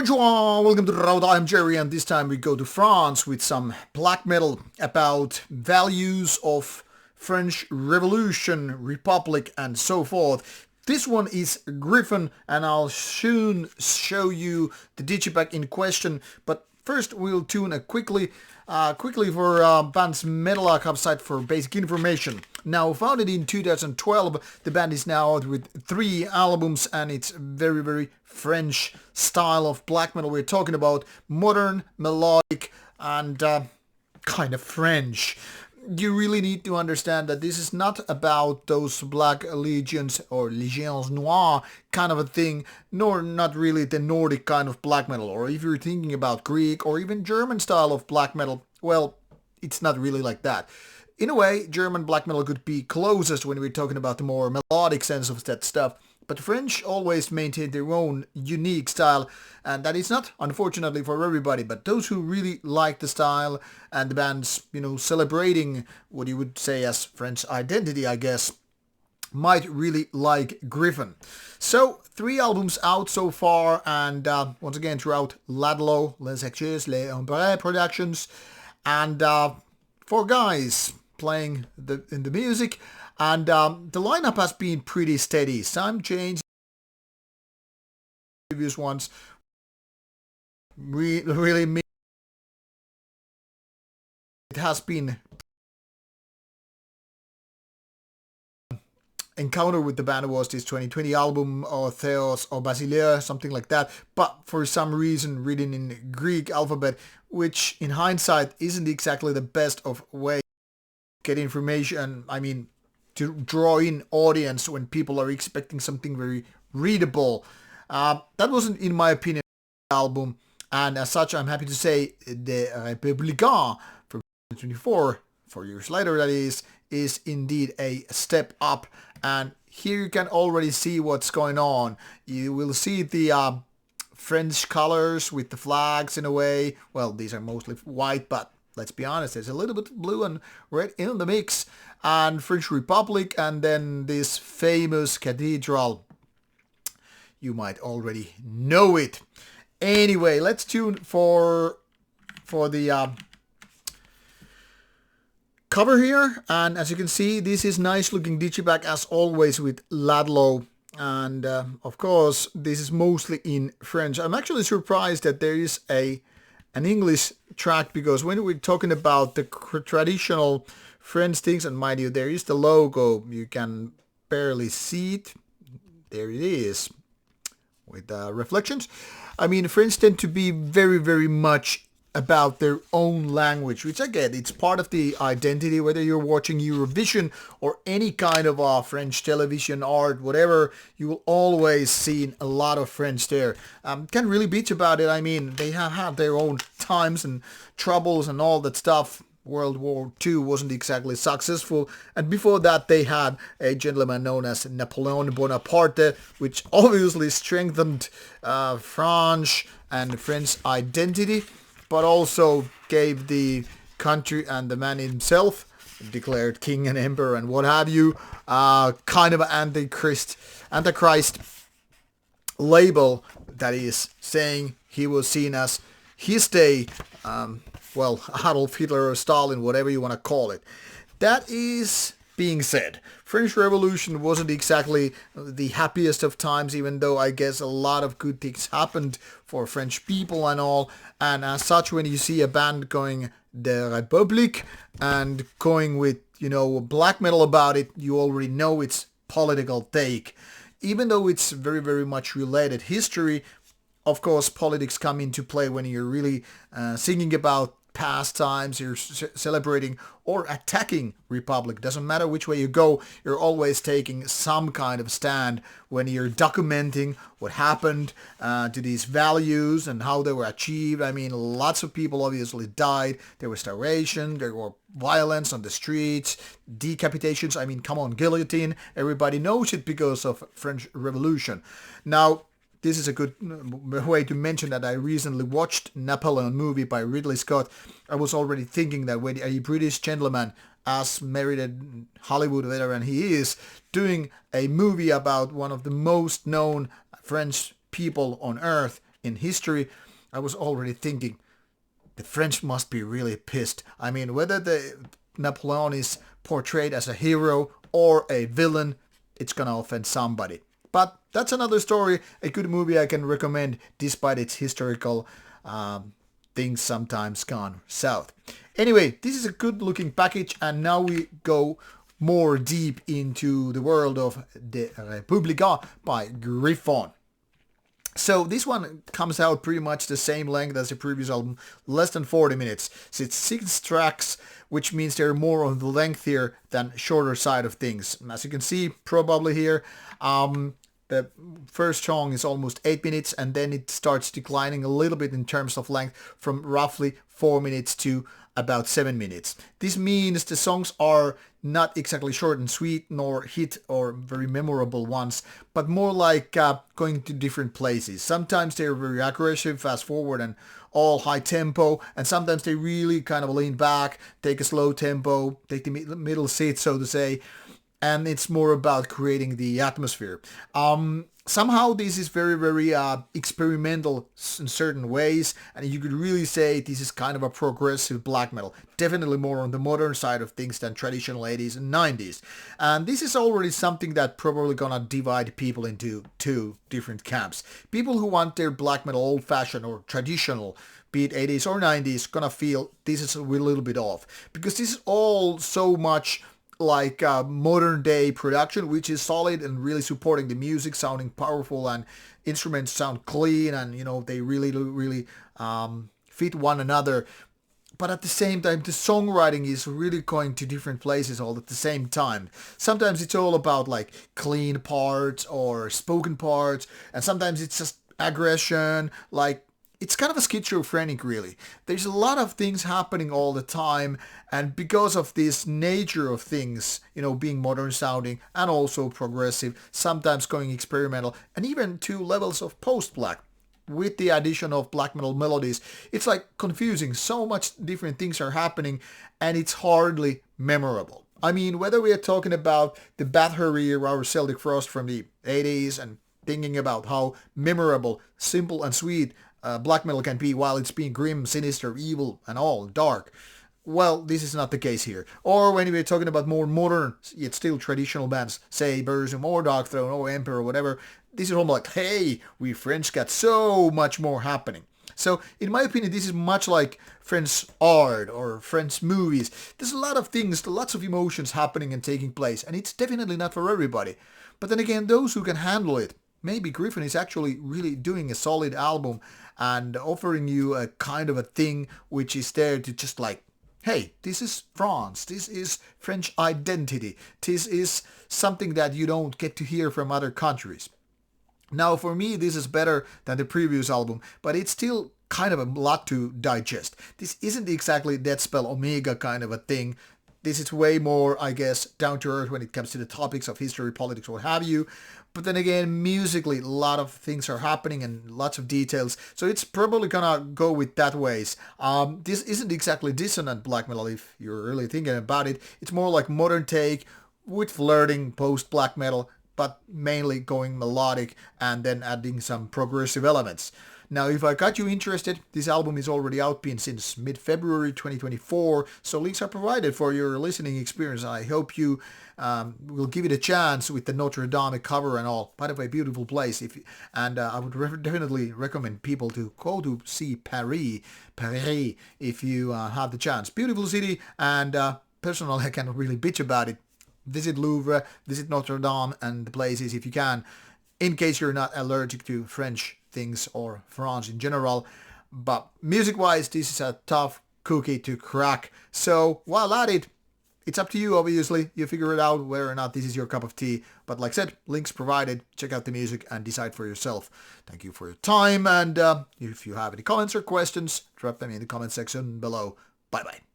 Bonjour, welcome to Rauta, I'm Jerry, and this time we go to France with some black metal about values of French Revolution, Republic and so forth. This one is Griffon, and I'll soon show you the digipack in question, but first we'll tune quickly for band's Metal Archive site for basic information. Now founded in 2012, the band is now out with 3 albums, and it's very French style of black metal. We're talking about modern, melodic and kind of French. You really need to understand that this is not about those black legions or légions noires kind of a thing, nor not really the Nordic kind of black metal. Or if you're thinking about Greek or even German style of black metal, well, it's not really like that. In a way, German black metal could be closest when we're talking about the more melodic sense of that stuff. But the French always maintain their own unique style, and that is not, unfortunately, for everybody. But those who really like the style and the band's, celebrating what you would say as French identity, I guess, might really like Griffon. So, 3 albums out so far, and once again throughout LADLO, Les Acteurs, Les Ombres Productions, and 4 guys playing in the music. And the lineup has been pretty steady. Some change previous ones really it has been encounter with the band was this 2020 album or Theos or Basileia, something like that, but for some reason written in Greek alphabet, which in hindsight isn't exactly the best of way to get information. I mean, to draw in audience when people are expecting something very readable. That wasn't, in my opinion, the album, and as such, I'm happy to say the Republica from 2024, 4 years later that is indeed a step up, and here you can already see what's going on. You will see the French colors with the flags in a way. Well, these are mostly white, but let's be honest, there's a little bit of blue and red in the mix. And French Republic, and then this famous cathedral. You might already know it. Anyway, let's tune for the cover here. And as you can see, this is nice looking digipack as always with LADLO. And of course, this is mostly in French. I'm actually surprised that there is an English track, because when we're talking about the traditional French things, and mind you, there is the logo, you can barely see it, there it is, with reflections. I mean, French tend to be very much about their own language, which again, it's part of the identity, whether you're watching Eurovision or any kind of French television, art, whatever, you will always see a lot of French there. Can't really bitch about it. I mean, they have had their own times and troubles and all that stuff. World War II wasn't exactly successful, and before that they had a gentleman known as Napoleon Bonaparte, which obviously strengthened France and French identity, but also gave the country and the man himself, declared king and emperor and what have you, kind of an antichrist label, that is saying he was seen as his day, Adolf Hitler or Stalin, whatever you want to call it. That is being said, French Revolution wasn't exactly the happiest of times, even though I guess a lot of good things happened for French people and all. And as such, when you see a band going the Republic and going with, black metal about it, you already know it's political take. Even though it's very much related history, of course, politics come into play when you're really singing about past times, you're celebrating or attacking Republic. Doesn't matter which way you go, you're always taking some kind of stand when you're documenting what happened to these values and how they were achieved. I mean, lots of people obviously died. There was starvation, there were violence on the streets, decapitations. I mean, come on, guillotine. Everybody knows it because of French Revolution. Now, this is a good way to mention that I recently watched Napoleon movie by Ridley Scott. I was already thinking that when a British gentleman, as merited Hollywood veteran he is, doing a movie about one of the most known French people on earth, in history, I was already thinking the French must be really pissed. I mean, whether the Napoleon is portrayed as a hero or a villain, it's gonna offend somebody. But that's another story, a good movie I can recommend despite its historical things sometimes gone south. Anyway, this is a good looking package, and now we go more deep into the world of the Republica by Griffon. So this one comes out pretty much the same length as the previous album, less than 40 minutes. So it's 6 tracks, which means they're more on the length here than shorter side of things. As you can see, probably here, the first song is almost 8 minutes, and then it starts declining a little bit in terms of length from roughly 4 minutes to about 7 minutes. This means the songs are not exactly short and sweet, nor hit or very memorable ones, but more like going to different places. Sometimes they're very aggressive, fast forward and all high tempo, and sometimes they really kind of lean back, take a slow tempo, take the middle seat, so to say, and it's more about creating the atmosphere. Somehow this is very, very experimental in certain ways, and you could really say this is kind of a progressive black metal. Definitely more on the modern side of things than traditional 80s and 90s. And this is already something that probably gonna divide people into two different camps. People who want their black metal old-fashioned or traditional, be it 80s or 90s, gonna feel this is a little bit off. Because this is all so much like modern day production, which is solid and really supporting the music, sounding powerful, and instruments sound clean, and they really fit one another. But at the same time, the songwriting is really going to different places all at the same time. Sometimes it's all about like clean parts or spoken parts, and sometimes it's just aggression, like it's kind of a schizophrenic, really. There's a lot of things happening all the time, and because of this nature of things, being modern sounding and also progressive, sometimes going experimental, and even to levels of post-black, with the addition of black metal melodies, it's like confusing. So much different things are happening, and it's hardly memorable. I mean, whether we are talking about the Bathory or Celtic Frost from the 80s and thinking about how memorable, simple and sweet black metal can be while it's being grim, sinister, evil, and all dark. Well, this is not the case here. Or when we're talking about more modern, yet still traditional bands, say Burzum or Darkthrone or Emperor or whatever, this is all like, hey, we French got so much more happening. So, in my opinion, this is much like French art or French movies. There's a lot of things, lots of emotions happening and taking place, and it's definitely not for everybody. But then again, those who can handle it, maybe Griffon is actually really doing a solid album and offering you a kind of a thing which is there to just like, hey, this is France, this is French identity, this is something that you don't get to hear from other countries. Now, for me, this is better than the previous album, but it's still kind of a lot to digest. This isn't exactly Deathspell Omega kind of a thing. This is way more, I guess, down to earth when it comes to the topics of history, politics, what have you. But then again, musically, a lot of things are happening and lots of details. So it's probably gonna go with that ways. This isn't exactly dissonant black metal if you're really thinking about it. It's more like modern take with flirting post-black metal, but mainly going melodic and then adding some progressive elements. Now, if I got you interested, this album is already out been since mid-February 2024, so links are provided for your listening experience. I hope you will give it a chance with the Notre Dame cover and all. By the way, beautiful place. I would definitely recommend people to go to see Paris if you have the chance. Beautiful city, and personally I cannot really bitch about it. Visit Louvre, visit Notre Dame and the places if you can, in case you're not allergic to French things or France in general. But music-wise, this is a tough cookie to crack. So while at it, it's up to you, obviously. You figure it out whether or not this is your cup of tea. But like I said, links provided. Check out the music and decide for yourself. Thank you for your time. And if you have any comments or questions, drop them in the comment section below. Bye-bye.